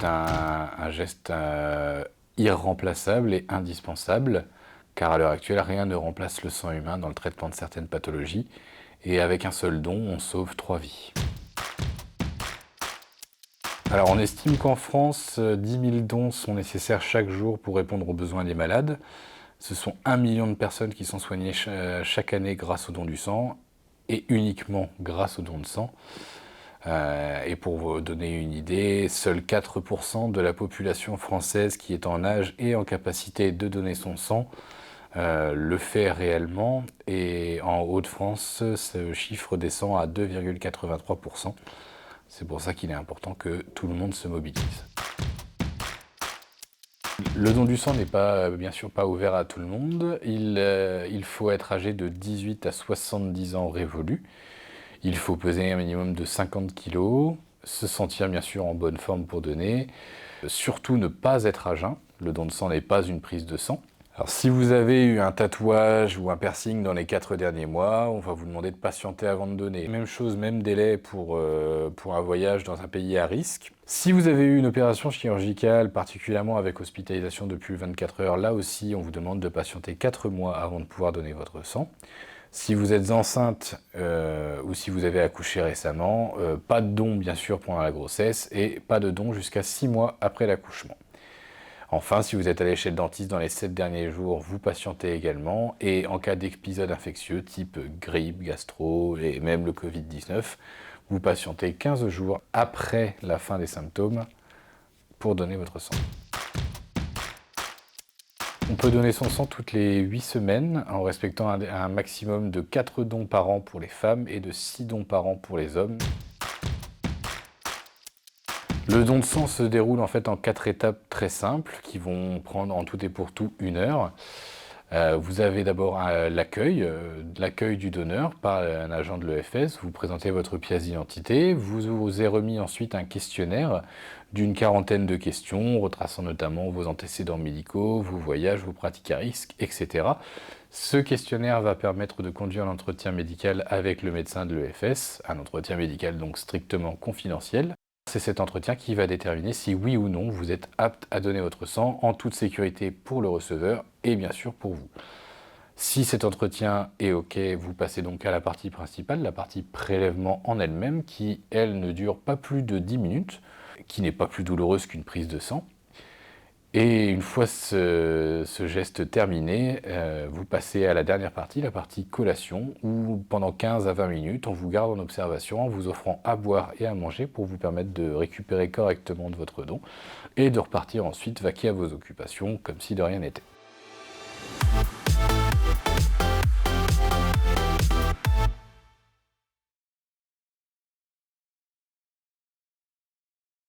c'est un geste irremplaçable et indispensable, car à l'heure actuelle, rien ne remplace le sang humain dans le traitement de certaines pathologies, et avec un seul don, on sauve 3 vies. Alors on estime qu'en France, 10 000 dons sont nécessaires chaque jour pour répondre aux besoins des malades. Ce sont 1 million de personnes qui sont soignées chaque année grâce au don du sang, et uniquement grâce au don de sang. Et pour vous donner une idée, seuls 4% de la population française qui est en âge et en capacité de donner son sang le fait réellement. Et en Hauts-de-France, ce chiffre descend à 2,83%. C'est pour ça qu'il est important que tout le monde se mobilise. Le don du sang n'est pas, bien sûr, pas ouvert à tout le monde. Il faut être âgé de 18 à 70 ans révolus. Il faut peser un minimum de 50 kg, se sentir bien sûr en bonne forme pour donner, surtout ne pas être à jeun. Le don de sang n'est pas une prise de sang. Alors si vous avez eu un tatouage ou un piercing dans les 4 derniers mois, on va vous demander de patienter avant de donner. Même chose, même délai pour un voyage dans un pays à risque. Si vous avez eu une opération chirurgicale, particulièrement avec hospitalisation de plus de 24 heures, là aussi on vous demande de patienter 4 mois avant de pouvoir donner votre sang. Si vous êtes enceinte ou si vous avez accouché récemment, pas de don bien sûr pendant la grossesse et pas de don jusqu'à 6 mois après l'accouchement. Enfin, si vous êtes allé chez le dentiste dans les 7 derniers jours, vous patientez également. Et en cas d'épisode infectieux type grippe, gastro et même le Covid-19, vous patientez 15 jours après la fin des symptômes pour donner votre sang. On peut donner son sang toutes les 8 semaines en respectant un maximum de 4 dons par an pour les femmes et de 6 dons par an pour les hommes. Le don de sang se déroule en fait en 4 étapes très simples qui vont prendre en tout et pour tout 1 heure. Vous avez d'abord l'accueil du donneur par un agent de l'EFS. Vous présentez votre pièce d'identité. Vous est remis ensuite un questionnaire d'une quarantaine de questions, retraçant notamment vos antécédents médicaux, vos voyages, vos pratiques à risque, etc. Ce questionnaire va permettre de conduire l'entretien médical avec le médecin de l'EFS, un entretien médical donc strictement confidentiel. C'est cet entretien qui va déterminer si oui ou non vous êtes apte à donner votre sang en toute sécurité pour le receveur et bien sûr pour vous. Si cet entretien est OK, vous passez donc à la partie principale, la partie prélèvement en elle-même, qui, elle, ne dure pas plus de 10 minutes, qui n'est pas plus douloureuse qu'une prise de sang. Et une fois ce geste terminé, vous passez à la dernière partie, la partie collation, où pendant 15 à 20 minutes, on vous garde en observation en vous offrant à boire et à manger pour vous permettre de récupérer correctement de votre don et de repartir ensuite vaquer à vos occupations comme si de rien n'était.